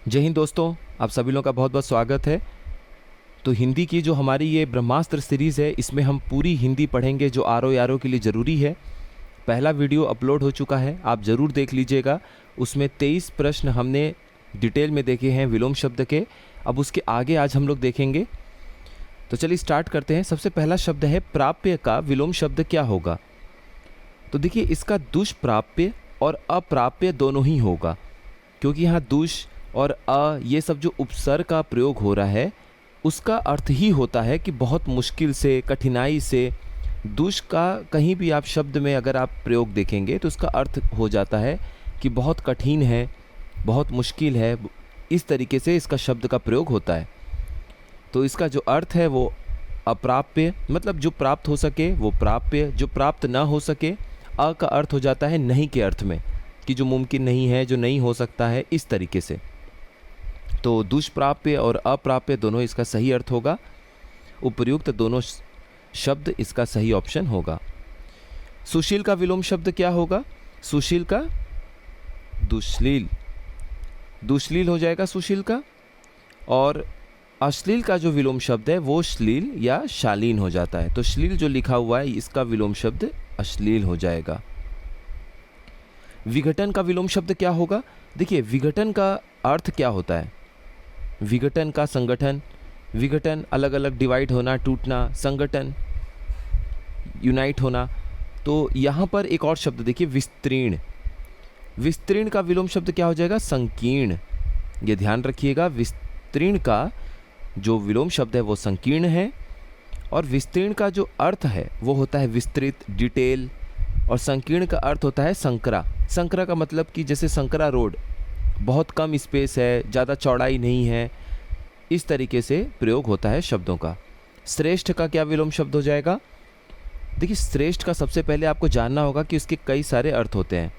जय हिंद दोस्तों, आप सभी लोगों का बहुत बहुत स्वागत है। तो हिंदी की जो हमारी ये ब्रह्मास्त्र सीरीज़ है, इसमें हम पूरी हिंदी पढ़ेंगे जो आर के लिए ज़रूरी है। पहला वीडियो अपलोड हो चुका है, आप ज़रूर देख लीजिएगा। उसमें 23 प्रश्न हमने डिटेल में देखे हैं विलोम शब्द के। अब उसके आगे आज हम लोग देखेंगे। तो चलिए स्टार्ट करते हैं। सबसे पहला शब्द है प्राप्य का विलोम शब्द क्या होगा। तो देखिए, इसका दुष्प्राप्य और अप्राप्य दोनों ही होगा, क्योंकि यहाँ दुष और ये सब जो उपसर्ग का प्रयोग हो रहा है उसका अर्थ ही होता है कि बहुत मुश्किल से, कठिनाई से। दुष का कहीं भी आप शब्द में अगर आप प्रयोग देखेंगे तो उसका अर्थ हो जाता है कि बहुत कठिन है, बहुत मुश्किल है। इस तरीके से इसका शब्द का प्रयोग होता है। तो इसका जो अर्थ है वो अप्राप्य, मतलब जो प्राप्त हो सके वो प्राप्य, जो प्राप्त ना हो सके। अ का अर्थ हो जाता है नहीं के अर्थ में, कि जो मुमकिन नहीं है, जो नहीं हो सकता है, इस तरीके से। तो दुष्प्राप्य और अप्राप्य दोनों इसका सही अर्थ होगा। उपर्युक्त दोनों शब्द इसका सही ऑप्शन होगा। सुशील का विलोम शब्द क्या होगा। सुशील का दुश्लील, दुश्लील हो जाएगा सुशील का। और अश्लील का जो विलोम शब्द है वो श्लील या शालीन हो जाता है। तो श्लील जो लिखा हुआ है इसका विलोम शब्द अश्लील हो जाएगा। विघटन का विलोम शब्द क्या होगा। देखिए, विघटन का अर्थ क्या होता है। विघटन का संगठन, विघटन अलग अलग डिवाइड होना, टूटना, संगठन यूनाइट होना। तो यहाँ पर एक और शब्द देखिए, विस्तीर्ण। विस्तीर्ण का विलोम शब्द क्या हो जाएगा, संकीर्ण। ये ध्यान रखिएगा, विस्तीर्ण का जो विलोम शब्द है वो संकीर्ण है। और विस्तीर्ण का जो अर्थ है वो होता है विस्तृत, डिटेल। और संकीर्ण का अर्थ होता है संकरा। संकरा का मतलब कि जैसे संकरा रोड, बहुत कम स्पेस है, ज़्यादा चौड़ाई नहीं है। इस तरीके से प्रयोग होता है शब्दों का। श्रेष्ठ का क्या विलोम शब्द हो जाएगा। देखिए, श्रेष्ठ का सबसे पहले आपको जानना होगा कि उसके कई सारे अर्थ होते हैं।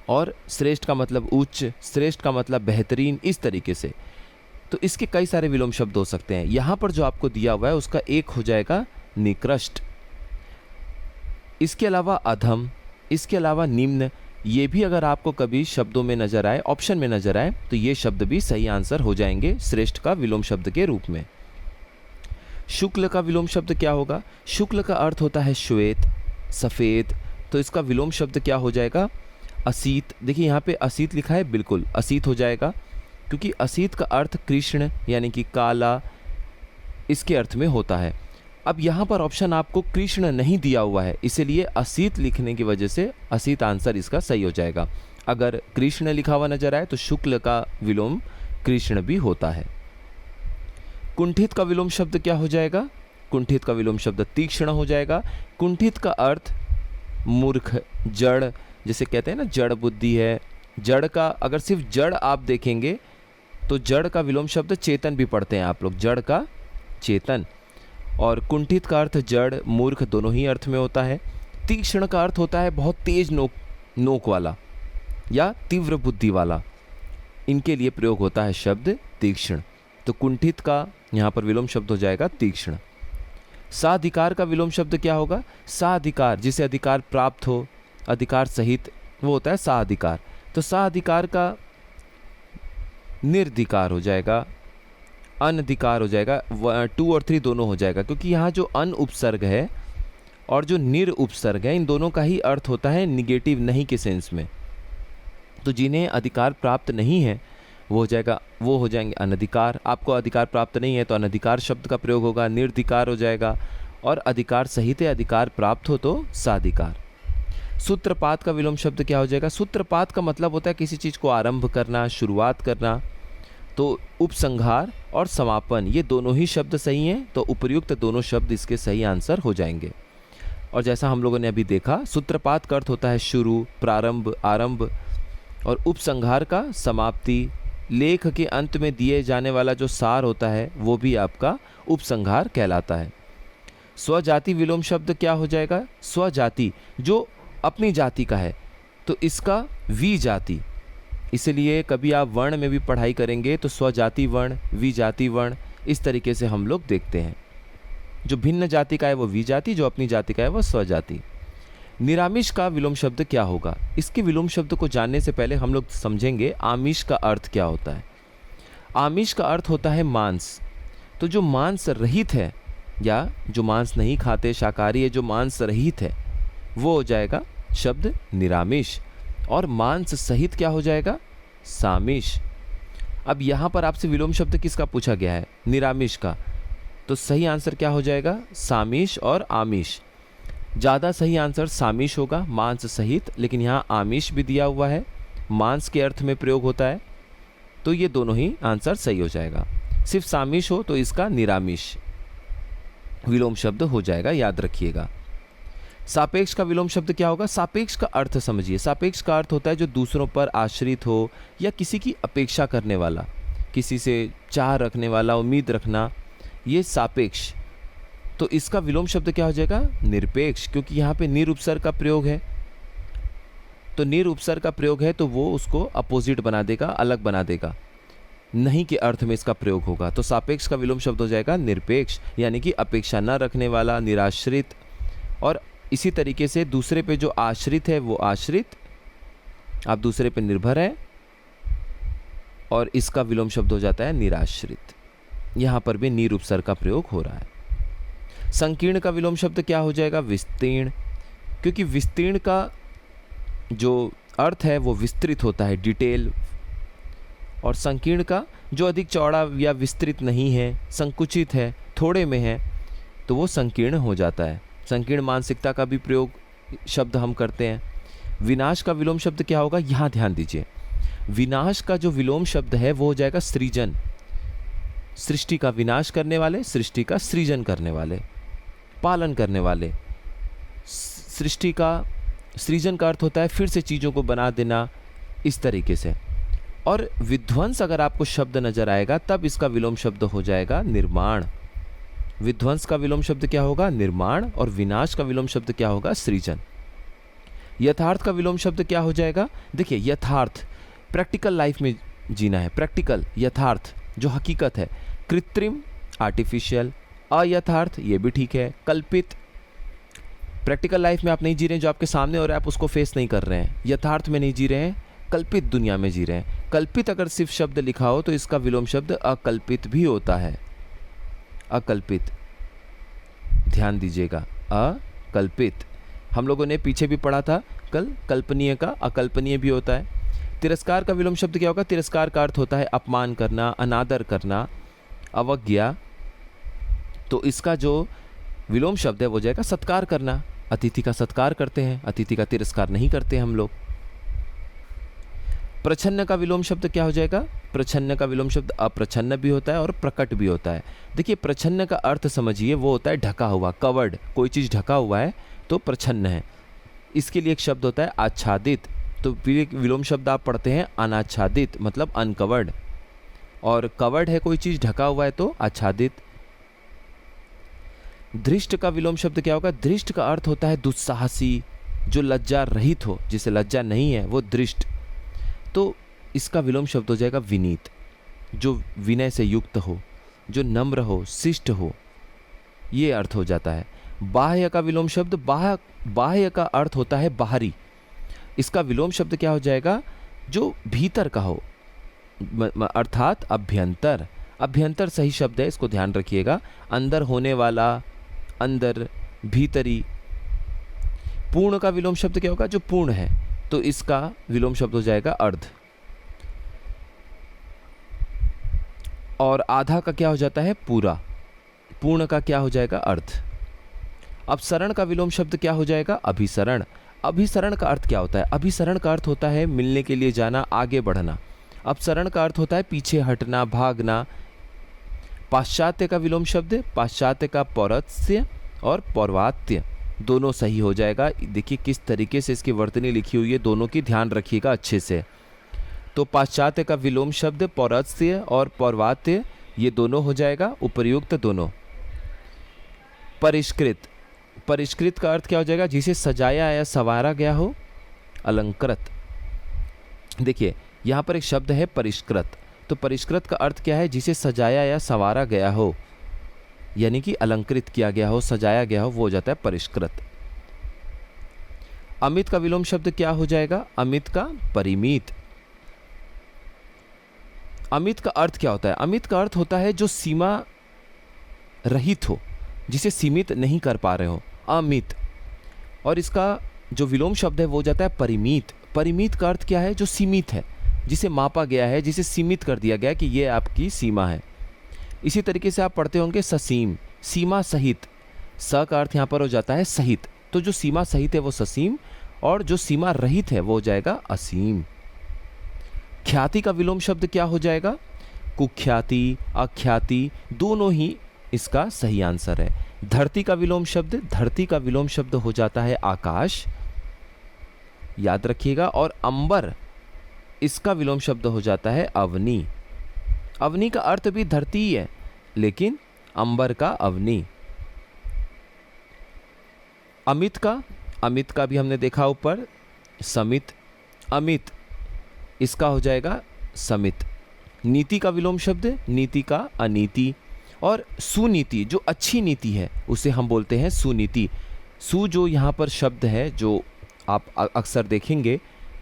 और श्रेष्ठ का मतलब उच्च, श्रेष्ठ का मतलब बेहतरीन, इस तरीके से। तो इसके कई सारे विलोम शब्द हो सकते हैं। यहाँ पर जो आपको दिया हुआ है उसका एक हो जाएगा निकृष्ट। इसके अलावा अधम, इसके अलावा निम्न, ये भी अगर आपको कभी शब्दों में नजर आए, ऑप्शन में नजर आए, तो ये शब्द भी सही आंसर हो जाएंगे श्रेष्ठ का विलोम शब्द के रूप में। शुक्ल का विलोम शब्द क्या होगा। शुक्ल का अर्थ होता है श्वेत, सफ़ेद। तो इसका विलोम शब्द क्या हो जाएगा, असीत। देखिए यहाँ पे असीत लिखा है, बिल्कुल असीत हो जाएगा, क्योंकि असीत का अर्थ कृष्ण यानी कि काला, इसके अर्थ में होता है। अब यहाँ पर ऑप्शन आपको कृष्ण नहीं दिया हुआ है, इसीलिए असीत लिखने की वजह से असीत आंसर इसका सही हो जाएगा। अगर कृष्ण लिखा हुआ नजर आए तो शुक्ल का विलोम कृष्ण भी होता है। कुंठित का विलोम शब्द क्या हो जाएगा। कुंठित का विलोम शब्द तीक्ष्ण हो जाएगा। कुंठित का अर्थ मूर्ख, जड़, जैसे कहते हैं ना जड़ बुद्धि है। जड़ का अगर सिर्फ जड़ आप देखेंगे तो जड़ का विलोम शब्द चेतन भी पढ़ते हैं आप लोग, जड़ का चेतन। और कुंठित का अर्थ जड़, मूर्ख दोनों ही अर्थ में होता है। तीक्ष्ण का अर्थ होता है बहुत तेज नोक वाला या तीव्र बुद्धि वाला। इनके लिए प्रयोग होता है शब्द तीक्ष्ण। तो कुंठित का यहाँ पर विलोम शब्द हो जाएगा तीक्ष्ण। साधिकार का विलोम शब्द क्या होगा। साधिकार, जिसे अधिकार प्राप्त हो, अधिकार सहित, वो होता है साधिकार। तो साधिकार का निर्धिकार हो जाएगा, अनधिकार हो जाएगा। 2 और 3 दोनों हो जाएगा, क्योंकि यहाँ जो अन उपसर्ग है और जो निर उपसर्ग है, इन दोनों का ही अर्थ होता है निगेटिव, नहीं के सेंस में। तो जिन्हें अधिकार प्राप्त नहीं है वो हो जाएंगे अनधिकार। आपको अधिकार प्राप्त नहीं है तो अनधिकार शब्द का प्रयोग होगा, निर्धिकार हो जाएगा। और अधिकार सहित अधिकार प्राप्त हो तो साधिकार। सूत्रपात का विलोम शब्द क्या हो जाएगा। सूत्रपात का मतलब होता है किसी चीज़ को आरंभ करना, शुरुआत करना। तो उपसंहार और समापन, ये दोनों ही शब्द सही हैं। तो उपर्युक्त दोनों शब्द इसके सही आंसर हो जाएंगे। और जैसा हम लोगों ने अभी देखा, सूत्रपात का अर्थ होता है शुरू, प्रारंभ, आरंभ। और उपसंहार का समाप्ति, लेख के अंत में दिए जाने वाला जो सार होता है वो भी आपका उपसंहार कहलाता है। स्वजाति विलोम शब्द क्या हो जाएगा। स्वजाति जो अपनी जाति का है, तो इसका विजाति। इसलिए कभी आप वर्ण में भी पढ़ाई करेंगे तो स्वजाति वर्ण, विजाति वर्ण, इस तरीके से हम लोग देखते हैं। जो भिन्न जाति का है वो विजाति, जो अपनी जाति का है वो स्वजाति। निरामिष का विलोम शब्द क्या होगा? इसके विलोम शब्द को जानने से पहले हम लोग समझेंगे आमिष का अर्थ क्या होता है। आमिष का अर्थ होता है मांस। तो जो मांस रहित है या जो मांस नहीं खाते, शाकाहारी है, जो मांस रहित है, वो हो जाएगा शब्द निरामिष। और मांस सहित क्या हो जाएगा? सामिष। अब यहाँ पर आपसे विलोम शब्द किसका पूछा गया है? निरामिष का। तो सही आंसर क्या हो जाएगा? सामिष और आमिष। ज़्यादा सही आंसर सामिष होगा, मांस सहित, लेकिन यहाँ आमिष भी दिया हुआ है, मांस के अर्थ में प्रयोग होता है, तो ये दोनों ही आंसर सही हो जाएगा। सिर्फ सामिष हो तो इसका निरामिष विलोम शब्द हो जाएगा, याद रखिएगा। सापेक्ष का विलोम शब्द क्या होगा? सापेक्ष का अर्थ समझिए। सापेक्ष का अर्थ होता है जो दूसरों पर आश्रित हो या किसी की अपेक्षा करने वाला, किसी से चाह रखने वाला, उम्मीद रखना, ये सापेक्ष। तो इसका विलोम शब्द क्या हो जाएगा? निरपेक्ष, क्योंकि यहाँ पे निर उपसर्ग का प्रयोग है। तो निर उपसर्ग का प्रयोग है तो वो उसको अपोजिट बना देगा, अलग बना देगा, नहीं के अर्थ में इसका प्रयोग होगा। तो सापेक्ष का विलोम शब्द हो जाएगा निरपेक्ष, यानी कि अपेक्षा न रखने वाला, निराश्रित। और इसी तरीके से दूसरे पे जो आश्रित है वो आश्रित, आप दूसरे पे निर्भर हैं, और इसका विलोम शब्द हो जाता है निराश्रित। यहाँ पर भी निर उपसर्ग का प्रयोग हो रहा है। संकीर्ण का विलोम शब्द क्या हो जाएगा? विस्तीर्ण, क्योंकि विस्तीर्ण का जो अर्थ है वो विस्तृत होता है, डिटेल। और संकीर्ण का जो अधिक चौड़ा या विस्तृत नहीं है, संकुचित है, थोड़े में है, तो वो संकीर्ण हो जाता है। संकीर्ण मानसिकता का भी प्रयोग शब्द हम करते हैं। विनाश का विलोम शब्द क्या होगा? यहाँ ध्यान दीजिए। विनाश का जो विलोम शब्द है वो हो जाएगा सृजन। सृष्टि का विनाश करने वाले, सृष्टि का सृजन करने वाले, पालन करने वाले। सृष्टि का सृजन का अर्थ होता है फिर से चीज़ों को बना देना, इस तरीके से। और विध्वंस अगर आपको शब्द नजर आएगा तब इसका विलोम शब्द हो जाएगा निर्माण। विध्वंस का विलोम शब्द क्या होगा? निर्माण। और विनाश का विलोम शब्द क्या होगा? सृजन। यथार्थ का विलोम शब्द क्या हो जाएगा? देखिए, यथार्थ प्रैक्टिकल लाइफ में जीना है, प्रैक्टिकल, यथार्थ जो हकीकत है। कृत्रिम आर्टिफिशियल, अयथार्थ ये भी ठीक है, कल्पित प्रैक्टिकल लाइफ में आप नहीं जी रहे हैं, जो आपके सामने हो रहा है आप उसको फेस नहीं कर रहे हैं, यथार्थ में नहीं जी रहे हैं, कल्पित दुनिया में जी रहे हैं। कल्पित अगर सिर्फ शब्द लिखा हो तो इसका विलोम शब्द अकल्पित भी होता है। अकल्पित, ध्यान दीजिएगा, अकल्पित। हम लोगों ने पीछे भी पढ़ा था कल, कल्पनीय का अकल्पनीय भी होता है। तिरस्कार का विलोम शब्द क्या होगा? तिरस्कार का अर्थ होता है अपमान करना, अनादर करना, अवज्ञा। तो इसका जो विलोम शब्द है वो जाएगा सत्कार करना। अतिथि का सत्कार करते हैं, अतिथि का तिरस्कार नहीं करते हम लोग। प्रछन्न का विलोम शब्द क्या हो जाएगा? प्रछन्न का विलोम शब्द अप्रछन्न भी होता है और प्रकट भी होता है। देखिए, प्रछन्न का अर्थ समझिए, वो होता है ढका हुआ, कवर्ड। कोई चीज़ ढका हुआ है तो प्रछन्न है। इसके लिए एक शब्द होता है आच्छादित। तो विलोम शब्द आप पढ़ते हैं अनाच्छादित, मतलब अनकवर्ड। और कवर्ड है कोई चीज़, ढका हुआ है तो आच्छादित। धृष्ट का विलोम शब्द क्या होगा? धृष्ट का अर्थ होता है दुस्साहसी, जो लज्जा रहित हो, जिसे लज्जा नहीं है वो धृष्ट। तो इसका विलोम शब्द हो जाएगा विनीत, जो विनय से युक्त हो, जो नम्र हो, शिष्ट हो, ये अर्थ हो जाता है। बाह्य का विलोम शब्द, बाह्य का अर्थ होता है बाहरी। इसका विलोम शब्द क्या हो जाएगा? जो भीतर का हो, अर्थात अभ्यंतर। अभ्यंतर सही शब्द है, इसको ध्यान रखिएगा। अंदर होने वाला, अंदर, भीतरी। पूर्ण का विलोम शब्द क्या होगा? जो पूर्ण है, तो इसका विलोम शब्द हो जाएगा अर्ध। और आधा का क्या हो जाता है? पूरा। पूर्ण का क्या हो जाएगा? अर्ध। अपसरण का विलोम शब्द क्या हो जाएगा? अभिसरण। अभिसरण का अर्थ क्या होता है? अभिसरण का अर्थ होता है मिलने के लिए जाना, आगे बढ़ना। अपसरण का अर्थ होता है पीछे हटना, भागना। पाश्चात्य का विलोम शब्द, पाश्चात्य का पौरस्त्य और पौर्वात्य, दोनों सही हो जाएगा। देखिए किस तरीके से इसकी वर्तनी लिखी हुई है, दोनों की ध्यान रखिएगा अच्छे से। तो पाश्चात्य का विलोम शब्द पौरस्त्य और पौर्वात्य, ये दोनों हो जाएगा, उपर्युक्त दोनों। परिष्कृत, परिष्कृत का अर्थ क्या हो जाएगा? जिसे सजाया या संवारा गया हो, अलंकृत। देखिए यहाँ पर एक शब्द है परिष्कृत, तो परिष्कृत का अर्थ क्या है? जिसे सजाया या संवारा गया हो, यानी कि अलंकृत किया गया हो, सजाया गया हो, वो हो जाता है परिष्कृत। अमित का विलोम शब्द क्या हो जाएगा? अमित का परिमित। अमित का अर्थ क्या होता है? अमित का अर्थ होता है जो सीमा रहित हो, जिसे सीमित नहीं कर पा रहे हो, अमित। और इसका जो विलोम शब्द है वो हो जाता है परिमित। परिमित का अर्थ क्या है? जो सीमित है, जिसे मापा गया है, जिसे सीमित कर दिया गया कि ये आपकी सीमा है। इसी तरीके से आप पढ़ते होंगे ससीम, सीमा सहित। स का अर्थ यहाँ पर हो जाता है सहित, तो जो सीमा सहित है वो ससीम, और जो सीमा रहित है वो हो जाएगा असीम। ख्याति का विलोम शब्द क्या हो जाएगा? कुख्याति, अख्याति, दोनों ही इसका सही आंसर है। धरती का विलोम शब्द, धरती का विलोम शब्द हो जाता है आकाश, याद रखिएगा। और अंबर, इसका विलोम शब्द हो जाता है अवनी। अवनी का अर्थ भी धरती ही है, लेकिन अंबर का अवनी। अमित का, अमित का भी हमने देखा ऊपर, समित, अमित, इसका हो जाएगा समित। नीति का विलोम शब्द, नीति का अनीति। और सुनीति, जो अच्छी नीति है उसे हम बोलते हैं सुनीति। सु जो यहाँ पर शब्द है, जो आप अक्सर देखेंगे,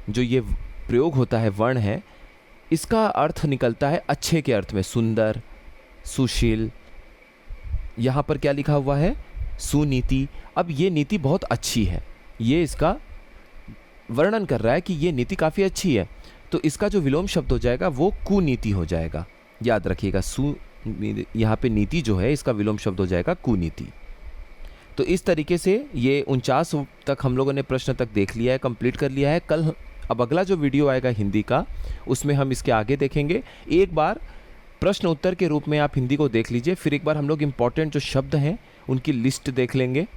जो ये प्रयोग होता है, वर्ण है, इसका अर्थ निकलता है अच्छे के अर्थ में, सुंदर, सुशील। यहाँ पर क्या लिखा हुआ है? सुनीति। अब ये नीति बहुत अच्छी है, ये इसका वर्णन कर रहा है कि ये नीति काफ़ी अच्छी है, तो इसका जो विलोम शब्द हो जाएगा वो कुनीति हो जाएगा। याद रखिएगा, यहाँ पे नीति जो है इसका विलोम शब्द हो जाएगा कुनीति। तो इस तरीके से ये 49 तक हम लोगों ने प्रश्न तक देख लिया है, कंप्लीट कर लिया है। कल अब अगला जो वीडियो आएगा हिंदी का, उसमें हम इसके आगे देखेंगे। एक बार प्रश्न उत्तर के रूप में आप हिंदी को देख लीजिए, फिर एक बार हम लोग इम्पॉर्टेंट जो शब्द हैं उनकी लिस्ट देख लेंगे।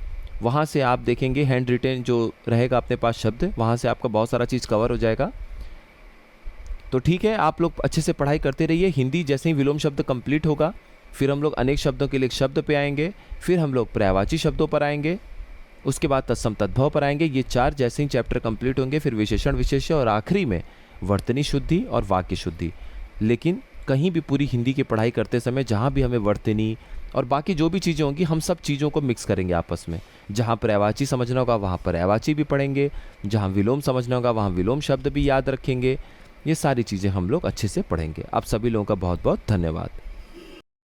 वहाँ से आप देखेंगे हैंड रिटेन जो रहेगा अपने पास शब्द, वहाँ से आपका बहुत सारा चीज़ कवर हो जाएगा। तो ठीक है, आप लोग अच्छे से पढ़ाई करते रहिए। हिंदी जैसे ही विलोम शब्द कंप्लीट होगा, फिर हम लोग अनेक शब्दों के लिए एक शब्द पे आएंगे, फिर हम लोग पर्यायवाची शब्दों पर आएंगे, उसके बाद तत्सम तद्भव पर आएंगे। ये 4 जैसे ही चैप्टर कंप्लीट होंगे, फिर विशेषण विशेष्य, और आखिरी में वर्तनी शुद्धि और वाक्य शुद्धि। लेकिन कहीं भी पूरी हिंदी की पढ़ाई करते समय जहाँ भी हमें वर्तनी और बाकी जो भी चीज़ें होंगी, हम सब चीज़ों को मिक्स करेंगे आपस में। जहाँ पर्यायवाची समझना होगा वहाँ पर्यायवाची भी पढ़ेंगे, जहाँ विलोम समझना होगा वहाँ विलोम शब्द भी याद रखेंगे। ये सारी चीज़ें हम लोग अच्छे से पढ़ेंगे। आप सभी लोगों का बहुत बहुत धन्यवाद।